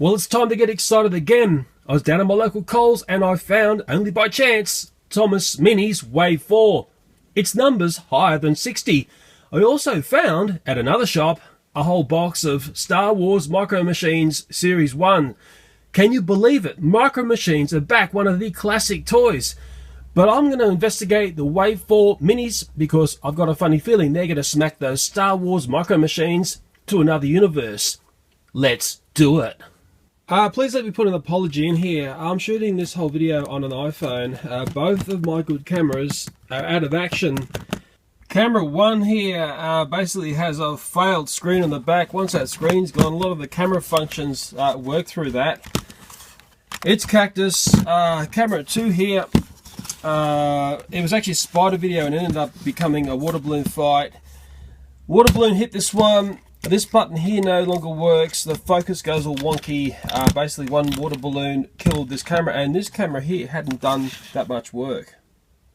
Well, it's time to get excited again. I was down at my local Coles and I found, only by chance, Thomas Minis Wave 4. Its number's higher than 60. I also found, at another shop, a whole box of Star Wars Micro Machines Series 1. Can you believe it? Micro Machines are back, one of the classic toys. But I'm going to investigate the Wave 4 Minis because I've got a funny feeling they're going to smack those Star Wars Micro Machines to another universe. Let's do it. Please let me put an apology in here. I'm shooting this whole video on an iPhone. Both of my good cameras are out of action. Camera 1 here basically has a failed screen on the back. Once that screen's gone, a lot of the camera functions work through that. It's cactus. Camera 2 here, it was actually a spider video and it ended up becoming a water balloon fight. Water balloon hit this one. This button here no longer works. The focus goes all wonky. Basically one water balloon killed this camera, and this camera here hadn't done that much work.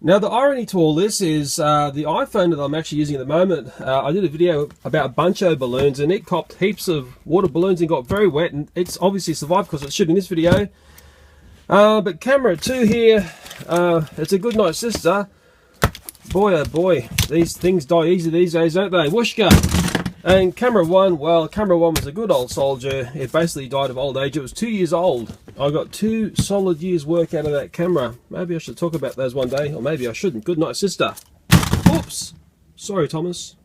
Now the irony to all this is the iPhone that I'm actually using at the moment, I did a video about Buncho balloons and it copped heaps of water balloons and got very wet, and it's obviously survived because it's shooting this video. But camera 2 here, it's a good night sister. Boy oh boy, these things die easy these days, don't they? Whooshka! And camera 1, well, camera 1 was a good old soldier. It basically died of old age. It was 2 years old. I got 2 solid years work out of that camera. Maybe I should talk about those one day, or maybe I shouldn't. Good night, sister. Oops. Sorry, Thomas.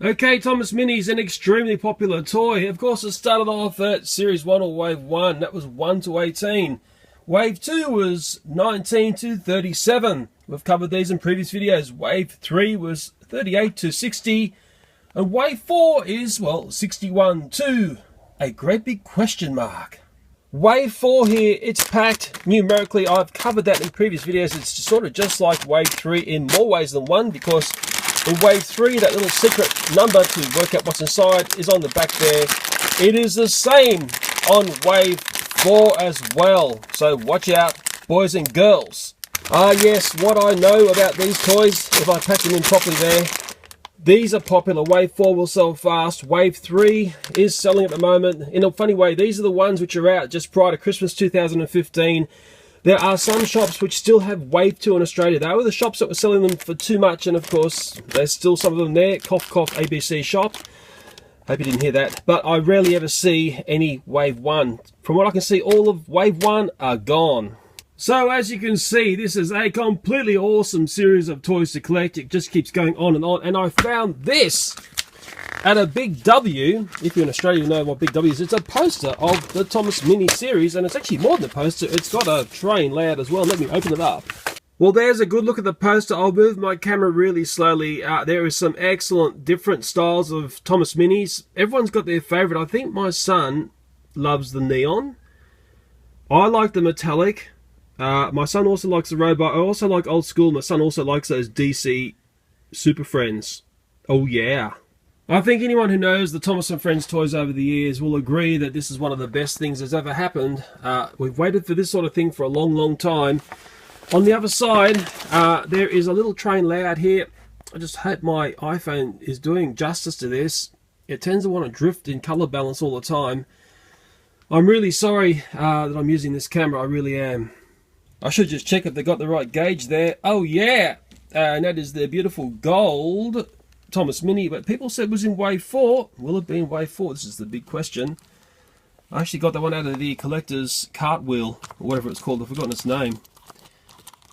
Okay, Thomas Mini's an extremely popular toy. Of course, it started off at Series 1 or Wave 1. That was 1 to 18. Wave 2 was 19 to 37. We've covered these in previous videos. Wave 3 was 38 to 60. And Wave 4 is, well, 61 to a great big question mark. Wave 4 here, it's packed numerically. I've covered that in previous videos. It's sort of just like Wave 3 in more ways than one, because in Wave 3, that little secret number to work out what's inside is on the back there. It is the same on Wave 4 as well. So watch out, boys and girls. Yes, what I know about these toys, if I pack them in properly there, these are popular. Wave 4 will sell fast. Wave 3 is selling at the moment. In a funny way, these are the ones which are out just prior to Christmas 2015. There are some shops which still have Wave 2 in Australia. They were the shops that were selling them for too much, and of course, there's still some of them there. Cough, cough, ABC shop. Hope you didn't hear that. But I rarely ever see any Wave 1. From what I can see, all of Wave 1 are gone. So as you can see, this is a completely awesome series of toys to collect. It just keeps going on, and I found this at a Big W. If you're in Australia, you know what Big W is. It's a poster of the Thomas Mini series, and it's actually more than a poster. It's got a train layout as well. Let me open it up. Well, there's a good look at the poster. I'll move my camera really slowly. There is some excellent different styles of Thomas Minis. Everyone's got their favourite. I think my son loves the neon. I like the metallic. My son also likes the robot. I also like old school. My son also likes those DC Super Friends. Oh yeah. I think anyone who knows the Thomas and Friends toys over the years will agree that this is one of the best things that's ever happened. We've waited for this sort of thing for a long, long time. On the other side, there is a little train layout here. I just hope my iPhone is doing justice to this. It tends to want to drift in color balance all the time. I'm really sorry that I'm using this camera. I really am. I should just check if they got the right gauge there. Oh yeah, and that is their beautiful gold Thomas Mini, but people said it was in Wave 4. Will it be in Wave 4? This is the big question. I actually got that one out of the collector's cartwheel, or whatever it's called. I've forgotten its name.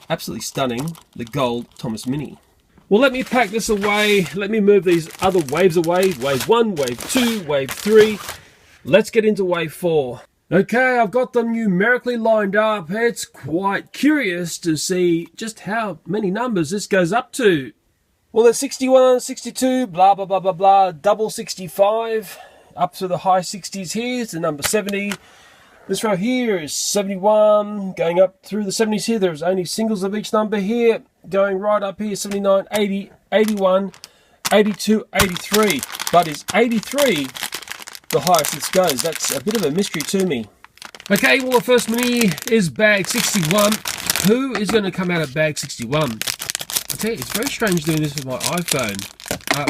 Absolutely stunning, the gold Thomas Mini. Well, let me pack this away. Let me move these other waves away. Wave 1, Wave 2, Wave 3. Let's get into Wave 4. Okay, I've got them numerically lined up. It's quite curious to see just how many numbers this goes up to. Well, there's 61, 62, blah, blah, blah, blah, blah, double 65, up to the high 60s here. It's the number 70. This row here is 71, going up through the 70s here. There's only singles of each number here, going right up here, 79, 80, 81, 82, 83. But is 83 the highest this goes? That's a bit of a mystery to me. Okay, well, the first mini is bag 61. Who is going to come out of bag 61? I tell you, it's very strange doing this with my iPhone.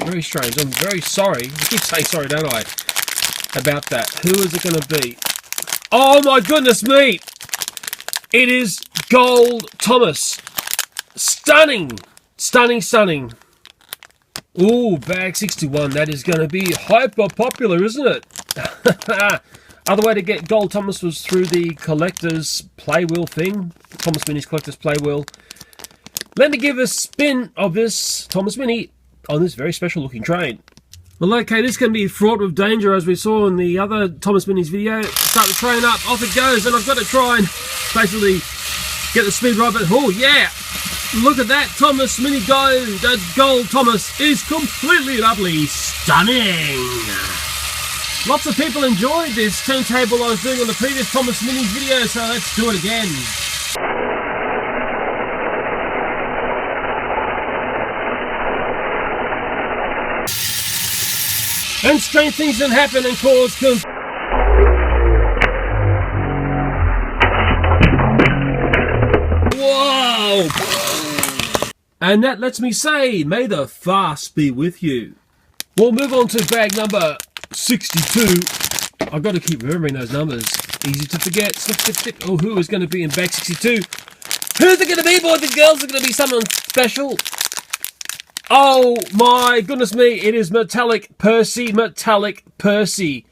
Very strange. I'm very sorry. I keep saying sorry, don't I? About that. Who is it going to be? Oh my goodness me! It is Gold Thomas. Stunning! Stunning, stunning. Ooh, bag 61. That is going to be hyper popular, isn't it? Other way to get Gold Thomas was through the collector's playwheel thing. Thomas Mini's collector's playwheel. Let me give a spin of this Thomas Mini on this very special looking train. Well, okay, this can be fraught with danger, as we saw in the other Thomas Mini's video. Start the train up, off it goes, and I've got to try and basically get the speed right. But oh yeah, look at that Thomas Mini go! That Gold Thomas is completely and utterly stunning. Lots of people enjoyed this turntable I was doing on the previous Thomas Mini video, so let's do it again. And strange things can happen and cause whoa! And that lets me say, may the fast be with you. We'll move on to bag number 62. I've got to keep remembering those numbers. Easy to forget. Snip, snip, snip. Oh, who is going to be in bag 62? Who's it going to be, boys and girls? Is it going to be someone special? Oh my goodness me, it is Metallic Percy, Metallic Percy.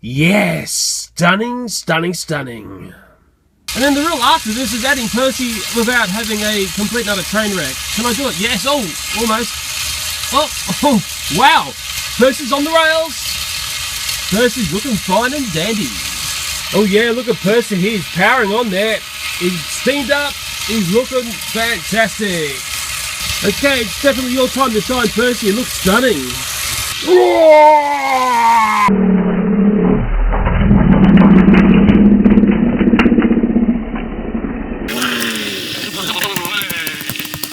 Yes, stunning, stunning, stunning. And then the real after this is adding Percy without having a complete another train wreck. Can I do it? Yes, oh, almost. Oh, wow, Percy's on the rails. Percy's looking fine and dandy. Oh yeah, look at Percy, he's powering on there. He's steamed up, he's looking fantastic. Okay, it's definitely your time to shine, Percy. You look stunning.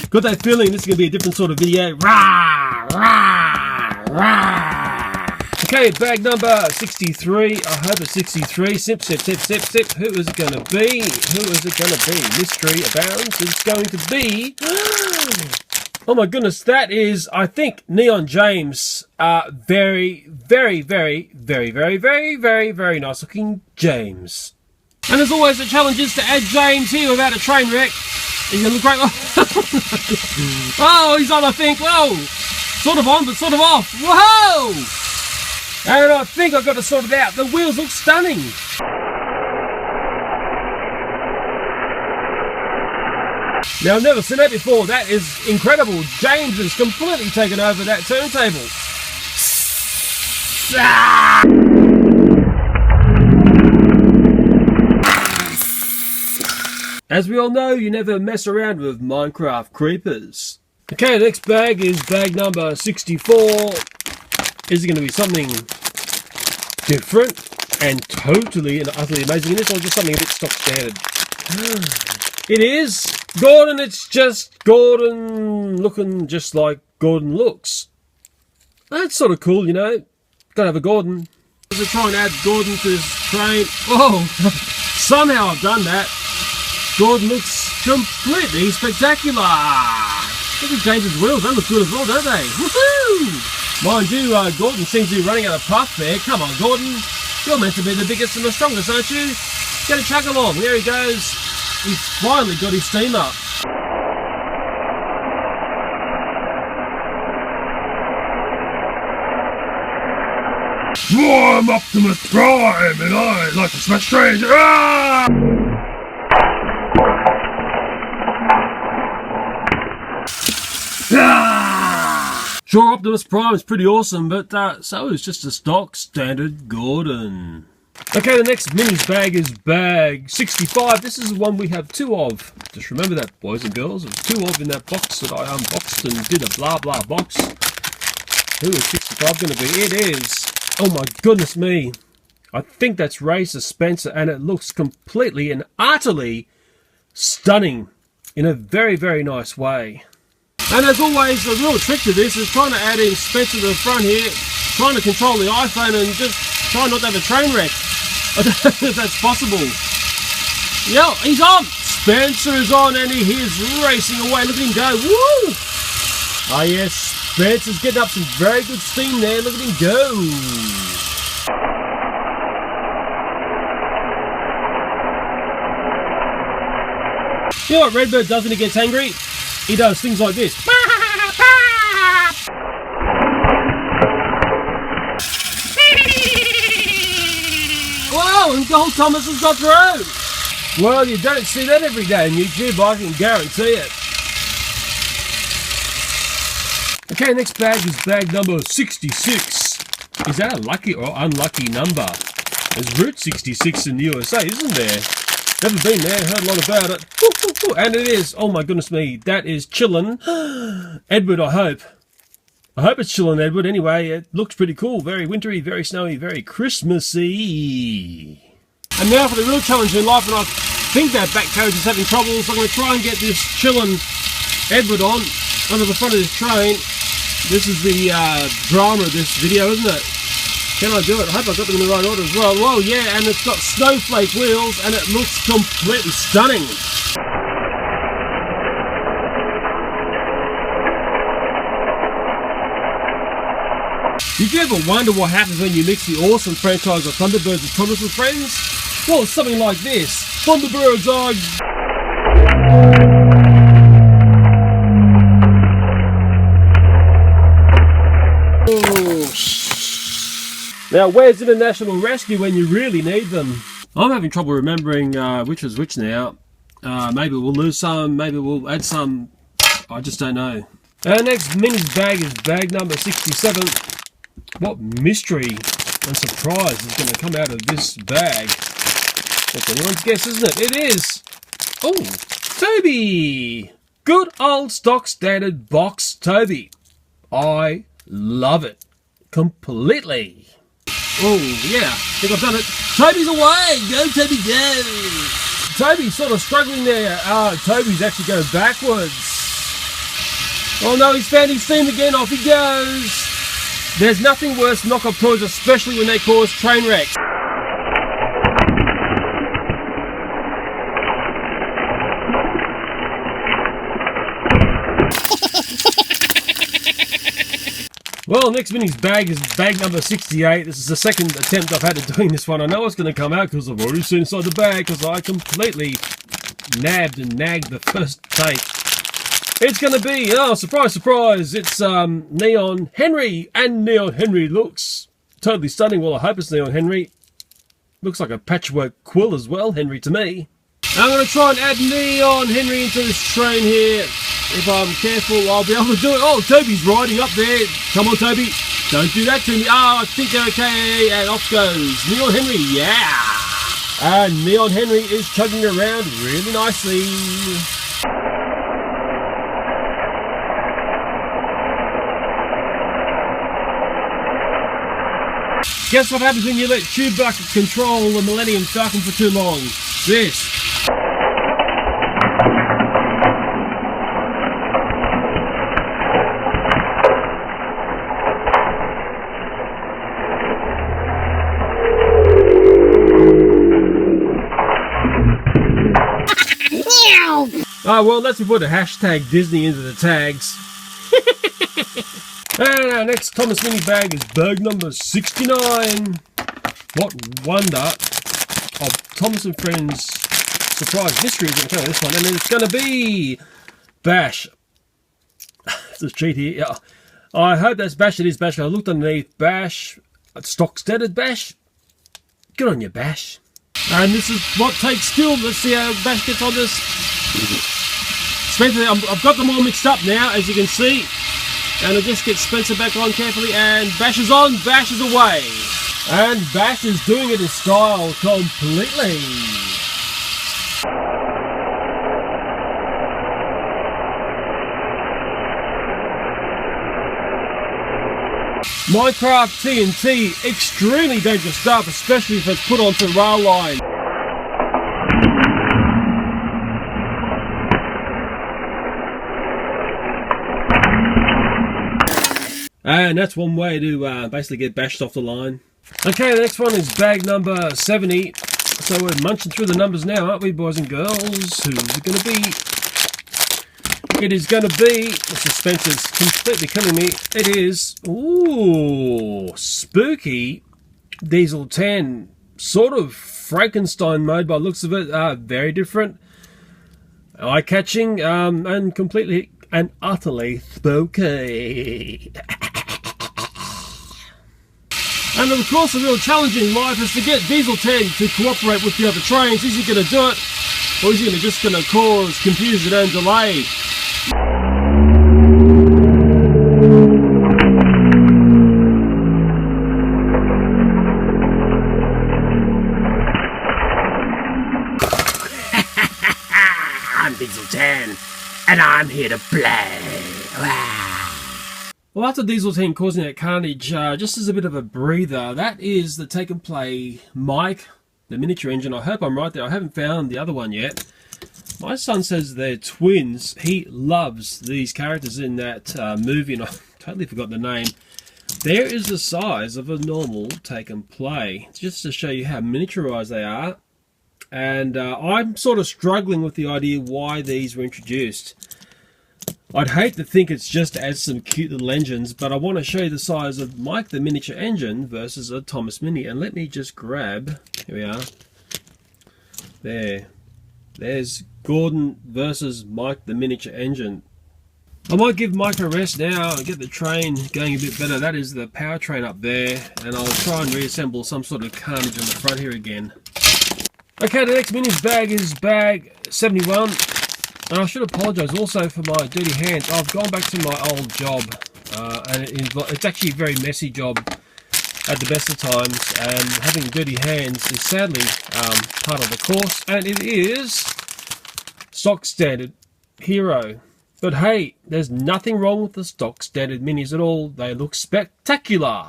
Got that feeling this is going to be a different sort of video. Rah, rah, rah. Okay, bag number 63. I hope it's 63. Sip, sip, sip, sip, sip. Who is it going to be? Who is it going to be? Mystery abounds. It's going to be... Oh my goodness, that is, I think, Neon James. Very, very, very, very, very, very, very, very nice looking James. And as always, the challenge is to add James here without a train wreck. He's going to look great. Oh, he's on, I think. Whoa! Sort of on, but sort of off. Whoa! And I think I've got to sort it out. The wheels look stunning. Now, I've never seen that before. That is incredible. James has completely taken over that turntable. As we all know, you never mess around with Minecraft creepers. Okay, the next bag is bag number 64. Is it going to be something different and totally and utterly amazing in this, or just something a bit stock standard? It is Gordon. It's just Gordon looking just like Gordon looks. That's sort of cool, you know. Gotta have a Gordon. I'm going to try and add Gordon to this train. Whoa! Somehow I've done that. Gordon looks completely spectacular. Look at James's wheels. They look good as well, don't they? Woohoo! Mind you, Gordon seems to be running out of puff there. Come on, Gordon. You're meant to be the biggest and the strongest, aren't you? Get a chug along. There he goes. He's finally got his steam up. I'm Optimus Prime, and I like to smash trains. Ah! Sure, Optimus Prime is pretty awesome, but so is just a stock standard Gordon. Okay, the next minis bag is bag 65. This is the one we have two of. Just remember that, boys and girls. There's two of in that box that I unboxed and did a blah blah box. Who is 65 going to be? It is. Oh my goodness me. I think that's Racer Spencer, and it looks completely and utterly stunning in a very, very nice way. And as always, the real trick to this is trying to add in Spencer to the front here, trying to control the iPhone and just try not to have a train wreck. I don't know if that's possible. Yeah, he's on! Spencer is on and he is racing away. Look at him go. Woo! Ah yes, Spencer's getting up some very good steam there. Look at him go. You know what Redbird does when he gets angry? He does things like this. Wow, and Gold Thomas has got through! Well, you don't see that every day on YouTube, I can guarantee it. Okay, next bag is bag number 66. Is that a lucky or unlucky number? There's Route 66 in the USA, isn't there? Never been there, heard a lot about it. And it is, oh my goodness me, that is Chillin Edward, I hope. I hope it's Chillin Edward. Anyway, it looks pretty cool. Very wintry, very snowy, very Christmassy. And now for the real challenge in life, and I think that back carriage is having trouble, so I'm going to try and get this Chillin Edward on under the front of this train. This is the drama of this video, isn't it? Can I do it? I hope I got them in the right order as well. Whoa, yeah, and it's got snowflake wheels, and it looks completely stunning. Did you ever wonder what happens when you mix the awesome franchise of Thunderbirds with Thomas and Friends? Well, it's something like this. Thunderbirds are... Now, where's International Rescue when you really need them? I'm having trouble remembering which was which now. Maybe we'll lose some, maybe we'll add some. I just don't know. Our next minis bag is bag number 67. What mystery and surprise is going to come out of this bag? That's anyone's guess, isn't it? It is! Oh, Toby! Good old stock standard box Toby. I love it. Completely. Oh, yeah, I think I've done it. Toby's away! Go, Toby, go! Toby's sort of struggling there. Toby's actually going backwards. Oh no, he's found his theme again. Off he goes. There's nothing worse than knock-off toys, especially when they cause train wrecks. Well, next minis bag is bag number 68. This is the second attempt I've had at doing this one. I know it's going to come out because I've already seen inside the bag because I completely nabbed and nagged the first take. It's going to be, oh, surprise, surprise, it's Neon Henry. And Neon Henry looks totally stunning. Well, I hope it's Neon Henry. Looks like a patchwork quill as well, Henry, to me. I'm going to try and add Neon Henry into this train here. If I'm careful, I'll be able to do it. Oh, Toby's riding up there. Come on, Toby. Don't do that to me. Oh, I think they're okay. And off goes Neon Henry. Yeah. And Neon Henry is chugging around really nicely. Guess what happens when you let Chewbacca control the Millennium Falcon for too long? This. Oh, well, let's put a hashtag Disney into the tags. And our next Thomas mini bag is bag number 69. What wonder of Thomas and Friends surprise mystery is going to come on this one. And it's going to be Bash. It's a cheat here. Yeah. I hope that's Bash. It is Bash. I looked underneath. Bash. Stock standard Bash. Good on you, Bash. And this is what takes skill. Let's see how Bash gets on this. Spencer, I've got them all mixed up now, as you can see. And I'll just get Spencer back on carefully. And Bash is on, Bash is away. And Bash is doing it in style completely. Minecraft TNT, extremely dangerous stuff, especially if it's put onto rail line. And that's one way to basically get bashed off the line. Okay, the next one is bag number 70. So we're munching through the numbers now, aren't we, boys and girls? Who's it going to be? It is going to be... The suspense is completely killing me. It is... Ooh, spooky Diesel 10. Sort of Frankenstein mode by the looks of it. Very different. eye-catching, and completely and utterly spooky. And of course, the real challenge in life is to get Diesel 10 to cooperate with the other trains. Is he going to do it, or is he just going to cause confusion and delay? I'm Diesel 10, and I'm here to play. Well, after Diesel 10 causing that carnage, just as a bit of a breather, that is the Take and Play Mike, the miniature engine. I hope I'm right there. I haven't found the other one yet. My son says they're twins. He loves these characters in that movie, and I totally forgot the name. There is the size of a normal Take and Play, just to show you how miniaturized they are. And I'm sort of struggling with the idea why these were introduced. I'd hate to think it's just to add some cute little engines, but I want to show you the size of Mike the miniature engine versus a Thomas Mini. And let me just grab, here we are, there's Gordon versus Mike the miniature engine. I might give Mike a rest now and get the train going a bit better. That is the powertrain up there, and I'll try and reassemble some sort of carnage on the front here again. Okay, the next Minis bag is bag 71. And I should apologise also for my dirty hands. I've gone back to my old job, and it's actually a very messy job at the best of times, and having dirty hands is sadly part of the course, and it is stock standard Hero. But hey, there's nothing wrong with the stock standard Minis at all. They look spectacular.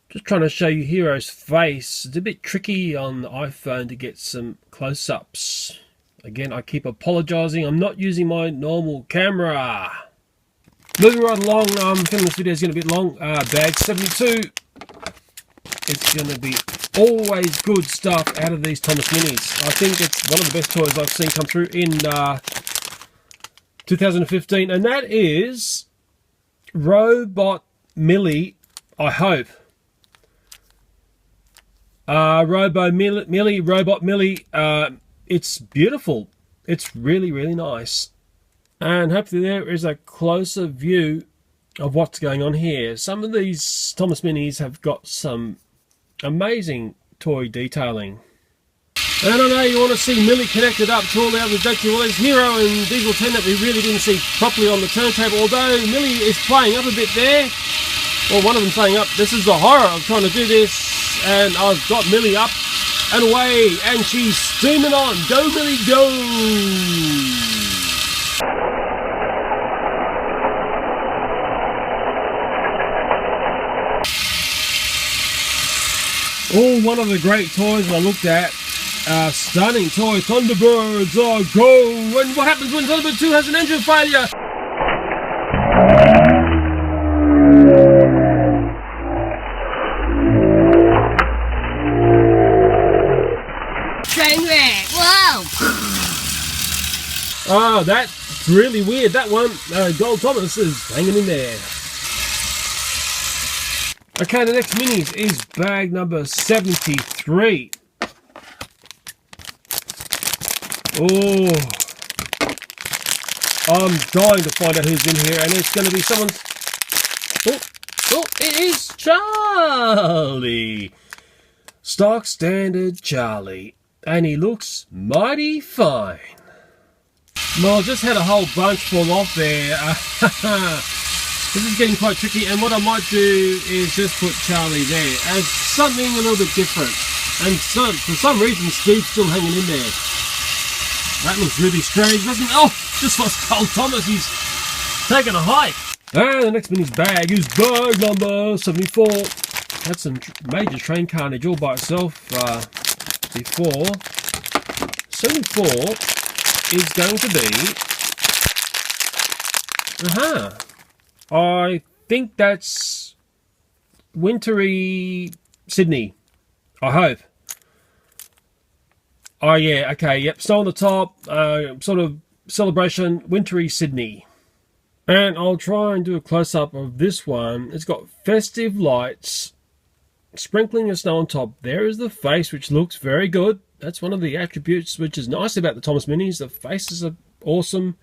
Just trying to show you Hero's face. It's a bit tricky on the iPhone to get some close-ups. Again, I keep apologising. I'm not using my normal camera. Moving right along, I'm feeling this video is going to be a bit long. Bag 72. It's going to be always good stuff out of these Thomas Minis. I think it's one of the best toys I've seen come through in 2015. And that is Robot Millie, I hope. Robot Millie. It's beautiful. It's really, really nice. And hopefully there is a closer view of what's going on here. Some of these Thomas Minis have got some amazing toy detailing. And I know you want to see Millie connected up to all the other Dutchy. Well, there's Hero and Diesel 10 that we really didn't see properly on the turntable. Although Millie is playing up a bit there. Well, one of them playing up. This is the horror of trying to do this. And I've got Millie up and away, and she's steaming on. Go, Millie, go! Oh, one of the great toys I looked at. Stunning toy, Thunderbirds, oh, go! And what happens when Thunderbird 2 has an engine failure? Oh, that's really weird. That one, Gold Thomas is hanging in there. Okay, the next Minis is bag number 73. Oh, I'm dying to find out who's in here, and it's going to be someone's... Oh, it is Charlie. Stock standard Charlie. And he looks mighty fine. Well, I just had a whole bunch fall off there. This is getting quite tricky, and what I might do is just put Charlie there as something a little bit different. And so, for some reason, Steve's still hanging in there. That looks really strange, doesn't it? Oh, just lost Cole Thomas. He's taking a hike. And the next Mini's bag is bag number 74. Had some major train carnage all by itself before. 74 is going to be... I think that's wintry Sydney. I hope. Oh yeah, okay, yep. Snow on the top, sort of celebration, wintry Sydney. And I'll try and do a close-up of this one. It's got festive lights, sprinkling of snow on top. There is the face, which looks very good. That's one of the attributes which is nice about the Thomas Minis. The faces are Awesome.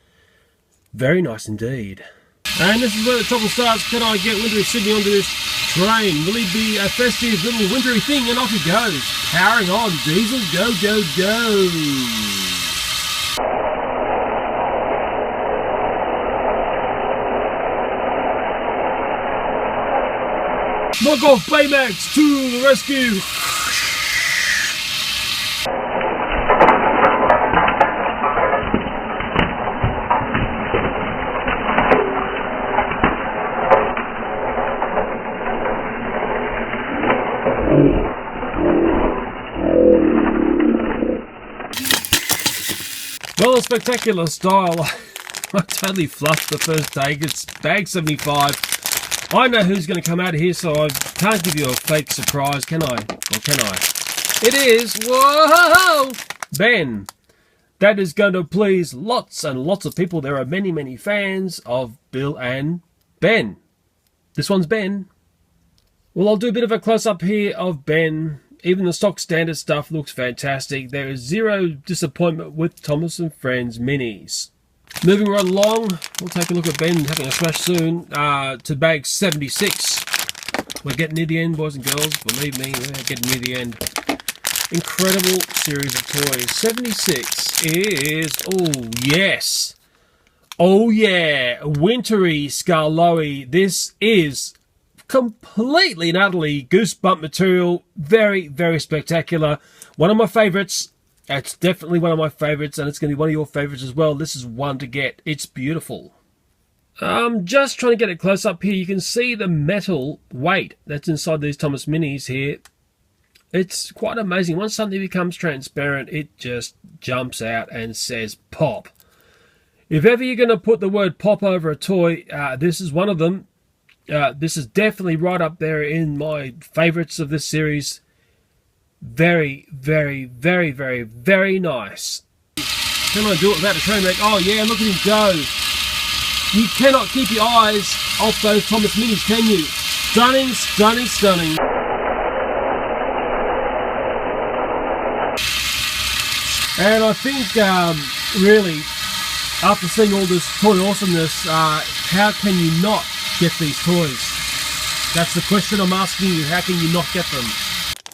Very nice indeed. And this is where the trouble starts. Can I get Wintry Sydney onto this train? Will he be a festive little wintry thing? And off he goes. Powering on. Diesel, go, go, go. Knock off Baymax to the rescue. Well, a spectacular style. I totally fluffed the first take. It's bag 75. I know who's going to come out of here, so I can't give you a fake surprise, can I? Or can I? It is, whoa, Ben. That is going to please lots and lots of people. There are many, many fans of Bill and Ben. This one's Ben. Well, I'll do a bit of a close-up here of Ben. Even the stock standard stuff looks fantastic. There is zero disappointment with Thomas and Friends Minis. Moving right along, we'll take a look at Ben having a smash soon to bag 76. We're getting near the end, boys and girls. Believe me, we're getting near the end. Incredible series of toys. 76 is, oh yes. Oh yeah, Wintry Skarloey. This is completely and utterly goosebump material. Very, very spectacular. One of my favourites. It's definitely one of my favourites, and it's going to be one of your favourites as well. This is one to get. It's beautiful. I'm just trying to get it close up here. You can see the metal weight that's inside these Thomas Minis here. It's quite amazing. Once something becomes transparent, it just jumps out and says pop. If ever you're going to put the word pop over a toy, this is one of them. This is definitely right up there in my favourites of this series. Very, very, very, very, very nice. Can I do it without a train wreck? Oh yeah, look at him go. You cannot keep your eyes off those Thomas Minis, can you? Stunning, stunning, stunning. And I think, really, after seeing all this toy awesomeness, how can you not get these toys? That's the question I'm asking you. How can you not get them?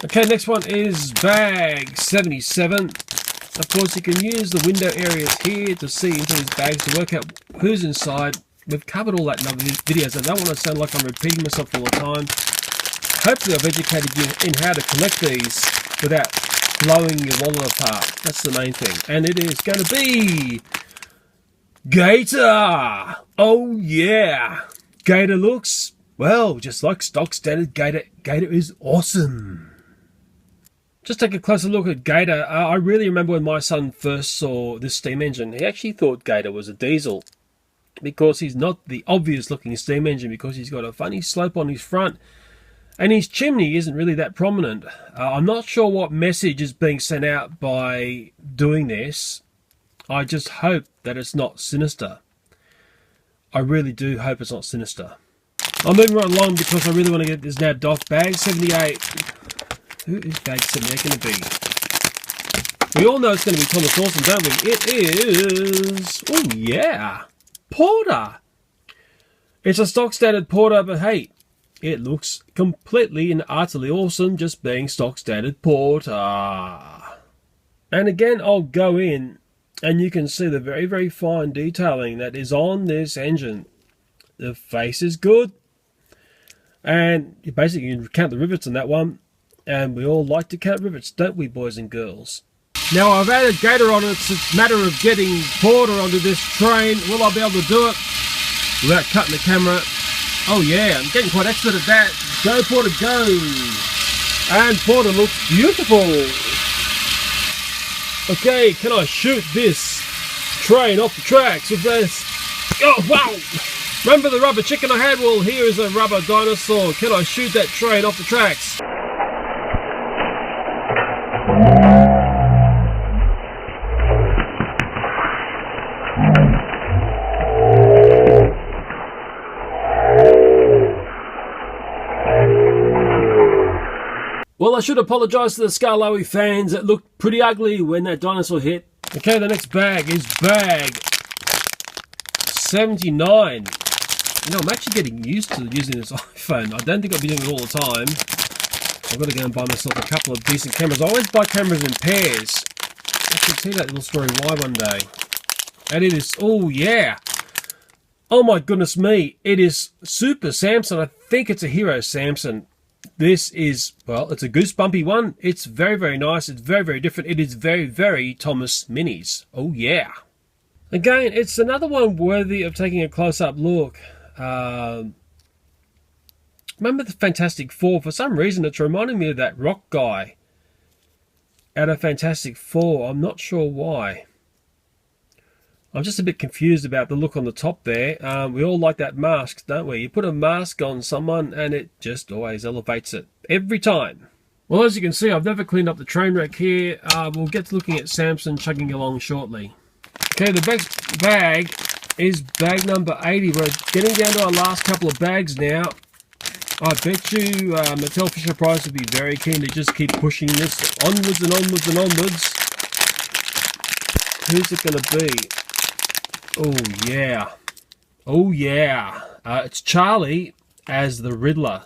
Okay, next one is bag 77. Of course, you can use the window areas here to see into these bags to work out who's inside. We've covered all that in other videos. I don't want to sound like I'm repeating myself all the time. Hopefully, I've educated you in how to collect these without blowing your wallet apart. That's the main thing. And it is going to be Gator. Oh, yeah. Gator looks, well, just like stock standard Gator. Gator is awesome. Just take a closer look at Gator. I really remember when my son first saw this steam engine, he actually thought Gator was a diesel because he's not the obvious looking steam engine, because he's got a funny slope on his front and his chimney isn't really that prominent. I'm not sure what message is being sent out by doing this. I just hope that it's not sinister. I really do hope it's not sinister. I'm moving right along because I really want to get this nabbed off. Bag 78. Who is bag 78 going to be? We all know it's going to be Thomas Dawson, don't we? It is... oh, yeah. Porter. It's a stock standard Porter, but hey, it looks completely and utterly awesome just being stock standard Porter. And again, I'll go in and you can see the very, very fine detailing that is on this engine. The face is good. And you basically can count the rivets on that one. And we all like to count rivets, don't we, boys and girls? Now, I've added Gator on it. It's a matter of getting Porter onto this train. Will I be able to do it without cutting the camera? Oh, yeah, I'm getting quite expert at that. Go, Porter, go. And Porter looks beautiful. Okay, can I shoot this train off the tracks with this? Oh, wow. Remember the rubber chicken I had? Well, here is a rubber dinosaur. Can I shoot that train off the tracks? Well, I should apologise to the Skarloey fans. It looked pretty ugly when that dinosaur hit. Okay, the next bag is bag $1.79. You know, I'm actually getting used to using this iPhone. I don't think I'll be doing it all the time. I've got to go and buy myself a couple of decent cameras. I always buy cameras in pairs. I should see that little story why one day. And it is, oh yeah. Oh my goodness me. It is Super Samson. I think it's a Hero Samson. This is, well, it's a goosebumpy one. It's very, very nice. It's very, very different. It is very, very Thomas Minis. Oh yeah. Again, it's another one worthy of taking a close-up look. Remember the Fantastic Four? For some reason, it's reminding me of that rock guy out of Fantastic Four. I'm not sure why. I'm just a bit confused about the look on the top there. We all like that mask, don't we? You put a mask on someone and it just always elevates it. Every time. Well, as you can see, I've never cleaned up the train wreck here. We'll get to looking at Samson chugging along shortly. Okay, the next bag is bag number 80. We're getting down to our last couple of bags now. I bet you Mattel Fisher-Price would be very keen to just keep pushing this onwards and onwards and onwards. Who's it going to be? Oh, yeah. Oh, yeah. It's Charlie as the Riddler.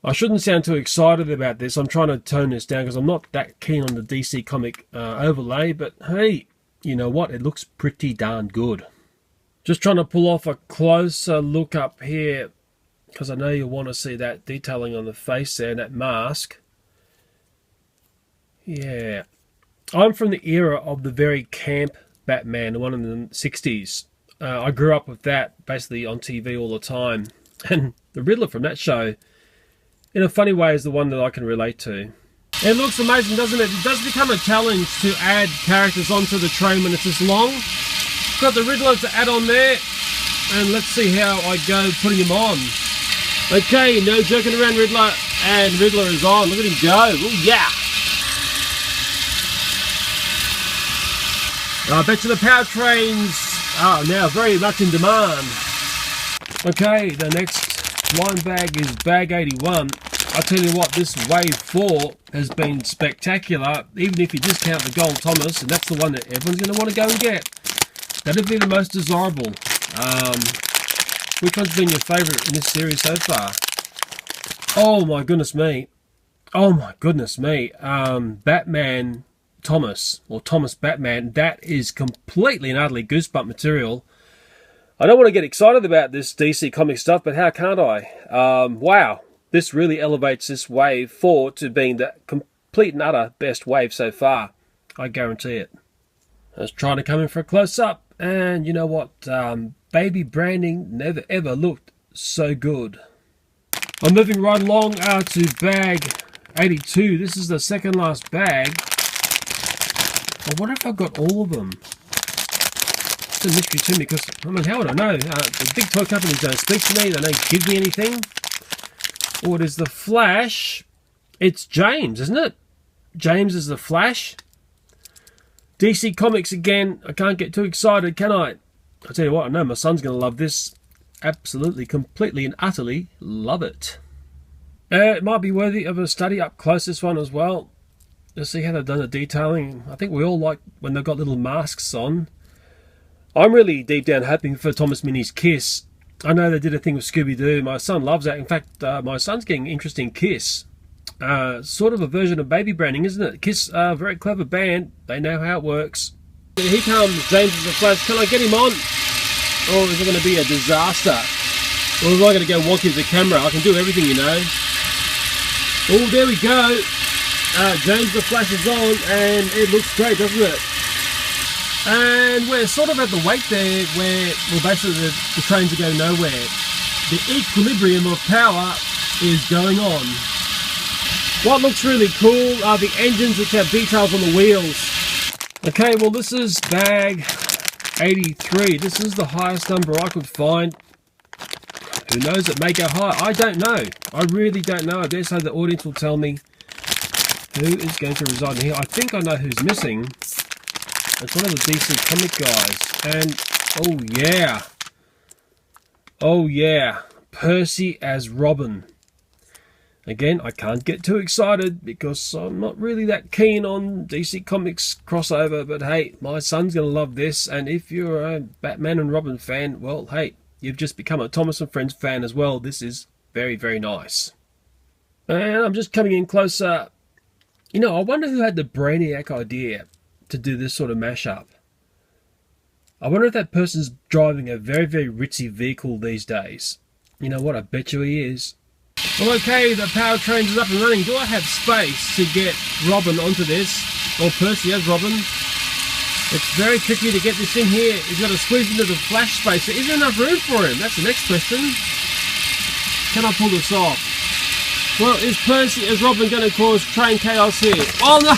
I shouldn't sound too excited about this. I'm trying to tone this down because I'm not that keen on the DC comic overlay. But, hey, you know what? It looks pretty darn good. Just trying to pull off a closer look up here because I know you want to see that detailing on the face there and that mask. Yeah. I'm from the era of the very camp Batman, the one in the 60s. I grew up with that basically on TV all the time. And the Riddler from that show, in a funny way, is the one that I can relate to. It looks amazing, doesn't it? It does become a challenge to add characters onto the train when it's this long. Got the Riddler to add on there. And let's see how I go putting him on. Okay, no joking around, Riddler. And Riddler is on. Look at him go. Oh, yeah. I bet you the powertrains are now very much in demand. Okay, the next line bag is bag 81. I tell you what, this wave 4 has been spectacular, even if you discount the Gold Thomas, and that's the one that everyone's going to want to go and get. That'd be the most desirable. Which one's been your favourite in this series so far? Oh my goodness me. Oh my goodness me. Batman Thomas, or Thomas Batman, that is completely and utterly goosebump material. I don't want to get excited about this DC comic stuff, but how can't I? Wow, this really elevates this wave 4 to being the complete and utter best wave so far. I guarantee it. I was trying to come in for a close-up, and you know what? Baby branding never ever looked so good. I'm moving right along to bag 82. This is the second last bag. I wonder if I've got all of them. It's a mystery to me because, I mean, how would I know? The big toy companies don't speak to me. They don't give me anything. Oh, it is the Flash. It's James, isn't it? James is the Flash. DC Comics again. I can't get too excited, can I? I'll tell you what, I know my son's going to love this. Absolutely, completely and utterly love it. It might be worthy of a study up close, this one as well. Let's see how they've done the detailing. I think we all like when they've got little masks on. I'm really deep down hoping for Thomas Mini's Kiss. I know they did a thing with Scooby-Doo. My son loves that. In fact, my son's getting interest in Kiss. Sort of a version of baby branding, isn't it? Kiss, very clever band. They know how it works. Here comes James as the Flash. Can I get him on? Or is it going to be a disaster? Or am I going to go wonky with the camera? I can do everything, you know. Oh, there we go. James the Flash is on, and it looks great, doesn't it? And we're sort of at the weight there where, well, basically the trains are going nowhere. The equilibrium of power is going on. What looks really cool are the engines which have details on the wheels. Okay, well, this is bag 83. This is the highest number I could find. Who knows, it may go higher. I don't know. I really don't know. I dare say the audience will tell me who is going to reside in here. I think I know who's missing. It's one of the DC comic guys. And, oh yeah. Oh yeah. Percy as Robyn. Again, I can't get too excited because I'm not really that keen on DC Comics crossover, but hey, my son's going to love this, and if you're a Batman and Robin fan, well, hey, you've just become a Thomas and Friends fan as well. This is very, very nice. And I'm just coming in closer. You know, I wonder who had the brainiac idea to do this sort of mashup. I wonder if that person's driving a very, very ritzy vehicle these days. You know what, I bet you he is. Well, okay, the powertrain is up and running. Do I have space to get Robyn onto this? Or Percy as Robyn? It's very tricky to get this in here. He's got to squeeze into the flash space. Is there enough room for him? That's the next question. Can I pull this off? Well, is Percy as Robyn going to cause train chaos here? Oh no!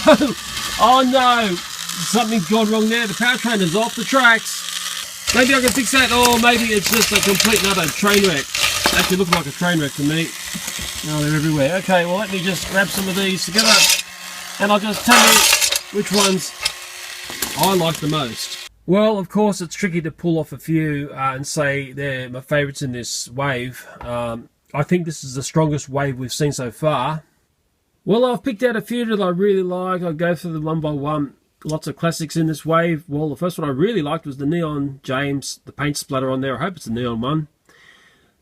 Oh no! Something's gone wrong there. The powertrain is off the tracks. Maybe I can fix that, or maybe it's just a complete and utter train wreck. Actually looks like a train wreck to me. Oh, they're everywhere. Okay, well, let me just grab some of these together and I'll just tell you which ones I like the most. Well, of course, it's tricky to pull off a few and say they're my favourites in this wave. I think this is the strongest wave we've seen so far. Well, I've picked out a few that I really like. I'll go through them one by one. Lots of classics in this wave. Well, the first one I really liked was the Neon James, the paint splatter on there. I hope it's a neon one.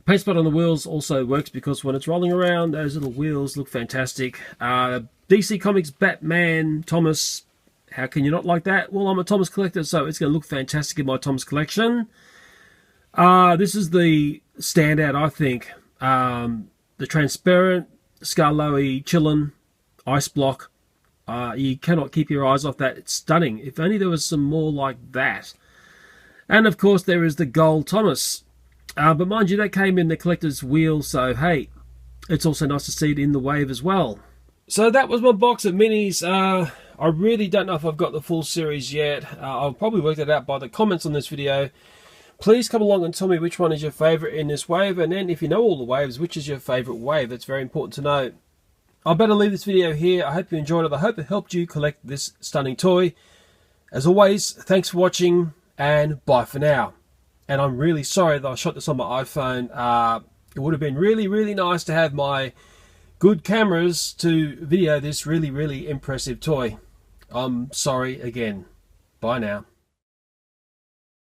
Paint spot on the wheels also works because when it's rolling around, those little wheels look fantastic. DC Comics Batman Thomas, how can you not like that? Well, I'm a Thomas collector, so it's going to look fantastic in my Thomas collection. This is the standout, I think. The transparent Skarloey Chillin ice block. You cannot keep your eyes off that. It's stunning. If only there was some more like that. And of course, there is the gold Thomas. But mind you, that came in the collector's wheel, so hey, it's also nice to see it in the wave as well. So that was my box of minis. I really don't know if I've got the full series yet. I'll probably work that out by the comments on this video. Please come along and tell me which one is your favourite in this wave, and then if you know all the waves, which is your favourite wave. That's very important to know. I better leave this video here. I hope you enjoyed it. I hope it helped you collect this stunning toy. As always, thanks for watching, and bye for now. And I'm really sorry that I shot this on my iPhone. It would have been really, really nice to have my good cameras to video this really, really impressive toy. I'm sorry again. Bye now.